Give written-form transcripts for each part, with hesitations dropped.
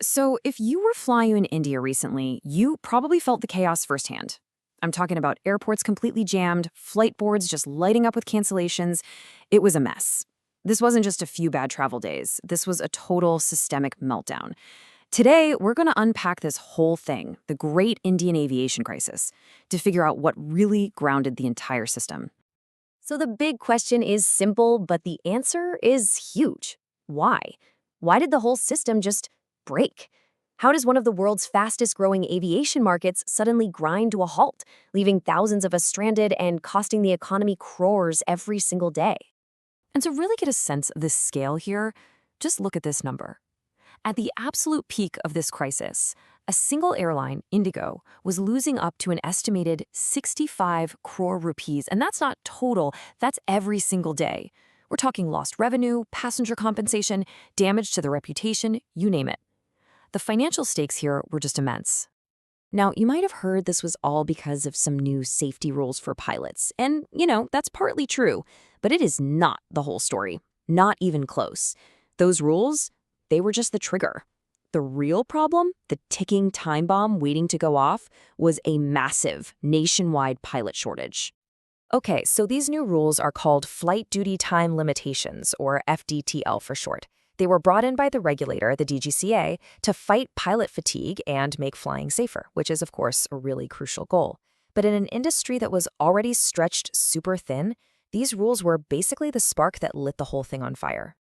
So, if you were flying in India recently, you probably felt the chaos firsthand. I'm talking about airports completely jammed, flight boards just lighting up with cancellations. It was a mess. This wasn't just a few bad travel days. This was a total systemic meltdown. Today, we're going to unpack this whole thing, the great Indian aviation crisis, to figure out what really grounded the entire system. So the big question is simple, but the answer is huge. Why? Why did the whole system just break? How does one of the world's fastest growing aviation markets suddenly grind to a halt, leaving thousands of us stranded and costing the economy crores every single day? And to really get a sense of the scale here, just look at this number. At the absolute peak of this crisis, a single airline, IndiGo, was losing up to an estimated 65 crore rupees. And that's not total, that's every single day. We're talking lost revenue, passenger compensation, damage to the reputation, you name it. The financial stakes here were just immense. Now, you might have heard this was all because of some new safety rules for pilots. And, that's partly true. But it is not the whole story. Not even close. Those rules, they were just the trigger. The real problem, the ticking time bomb waiting to go off, was a massive nationwide pilot shortage. Okay, so these new rules are called Flight Duty Time Limitations, or FDTL for short. They were brought in by the regulator, the DGCA, to fight pilot fatigue and make flying safer, which is, of course, a really crucial goal. But in an industry that was already stretched super thin, these rules were basically the spark that lit the whole thing on fire.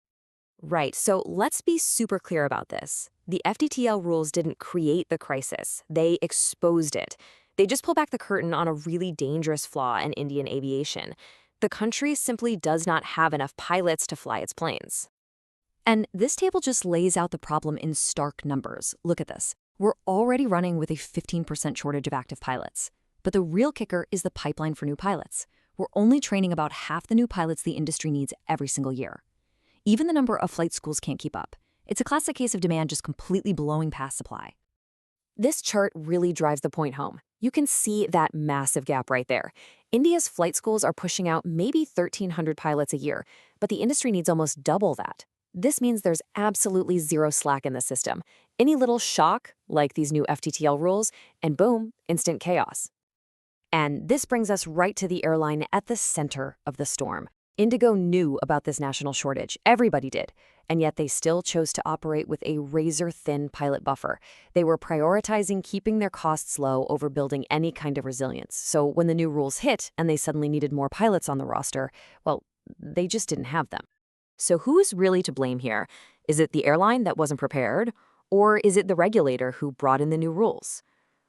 Right, so let's be super clear about this. The FDTL rules didn't create the crisis, they exposed it. They just pull back the curtain on a really dangerous flaw in Indian aviation. The country simply does not have enough pilots to fly its planes. And this table just lays out the problem in stark numbers. Look at this. We're already running with a 15% shortage of active pilots. But the real kicker is the pipeline for new pilots. We're only training about half the new pilots the industry needs every single year. Even the number of flight schools can't keep up. It's a classic case of demand just completely blowing past supply. This chart really drives the point home. You can see that massive gap right there. India's flight schools are pushing out maybe 1,300 pilots a year, but the industry needs almost double that. This means there's absolutely zero slack in the system. Any little shock, like these new FTTL rules, and boom, instant chaos. And this brings us right to the airline at the center of the storm. IndiGo knew about this national shortage. Everybody did. And yet they still chose to operate with a razor-thin pilot buffer. They were prioritizing keeping their costs low over building any kind of resilience. So when the new rules hit and they suddenly needed more pilots on the roster, well, they just didn't have them. So who's really to blame here? Is it the airline that wasn't prepared? Or is it the regulator who brought in the new rules?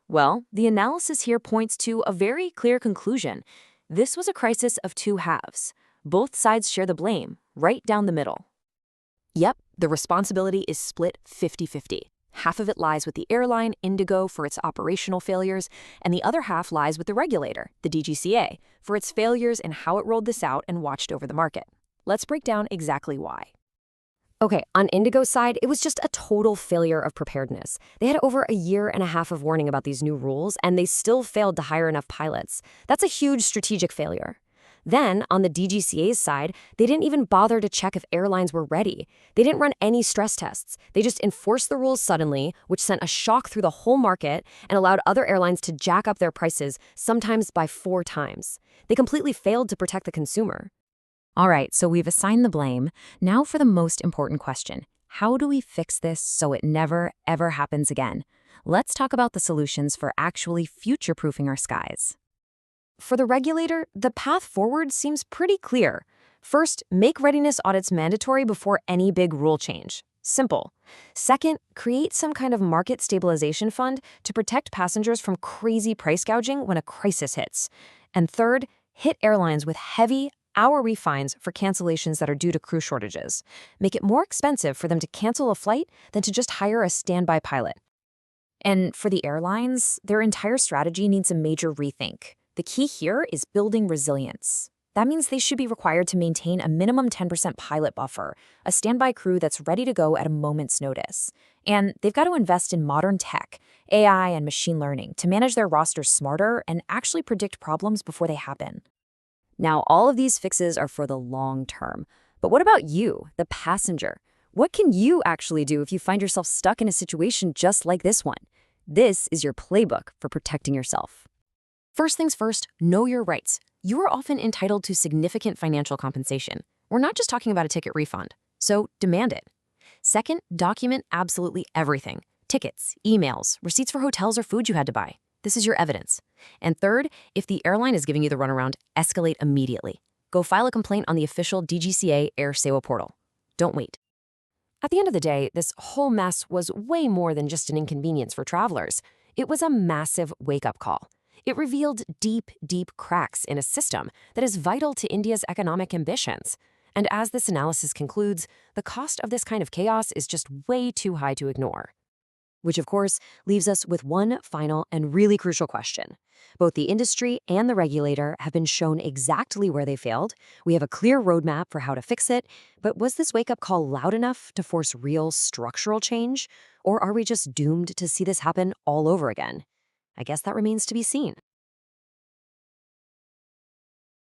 Well, the analysis here points to a very clear conclusion. This was a crisis of two halves. Both sides share the blame, right down the middle. Yep, the responsibility is split 50-50. Half of it lies with the airline, IndiGo, for its operational failures, and the other half lies with the regulator, the DGCA, for its failures and how it rolled this out and watched over the market. Let's break down exactly why. Okay, on IndiGo's side, it was just a total failure of preparedness. They had over a year and a half of warning about these new rules, and they still failed to hire enough pilots. That's a huge strategic failure. Then, on the DGCA's side, they didn't even bother to check if airlines were ready. They didn't run any stress tests. They just enforced the rules suddenly, which sent a shock through the whole market and allowed other airlines to jack up their prices, sometimes by 4 times. They completely failed to protect the consumer. All right, so we've assigned the blame. Now for the most important question. How do we fix this so it never, ever happens again? Let's talk about the solutions for actually future-proofing our skies. For the regulator, the path forward seems pretty clear. First, make readiness audits mandatory before any big rule change. Simple. Second, create some kind of market stabilization fund to protect passengers from crazy price gouging when a crisis hits. And third, hit airlines with heavy, hourly fines for cancellations that are due to crew shortages. Make it more expensive for them to cancel a flight than to just hire a standby pilot. And for the airlines, their entire strategy needs a major rethink. The key here is building resilience. That means they should be required to maintain a minimum 10% pilot buffer, a standby crew that's ready to go at a moment's notice. And they've got to invest in modern tech, AI and machine learning, to manage their rosters smarter and actually predict problems before they happen. Now, all of these fixes are for the long term. But what about you, the passenger? What can you actually do if you find yourself stuck in a situation just like this one? This is your playbook for protecting yourself. First things first, know your rights. You are often entitled to significant financial compensation. We're not just talking about a ticket refund, so demand it. Second, document absolutely everything. Tickets, emails, receipts for hotels or food you had to buy. This is your evidence. And third, if the airline is giving you the runaround, escalate immediately. Go file a complaint on the official DGCA Air Sewa portal. Don't wait. At the end of the day, this whole mess was way more than just an inconvenience for travelers. It was a massive wake-up call. It revealed deep, deep cracks in a system that is vital to India's economic ambitions. And as this analysis concludes, the cost of this kind of chaos is just way too high to ignore. Which, of course, leaves us with one final and really crucial question. Both the industry and the regulator have been shown exactly where they failed. We have a clear roadmap for how to fix it, but was this wake-up call loud enough to force real structural change? Or are we just doomed to see this happen all over again? I guess that remains to be seen.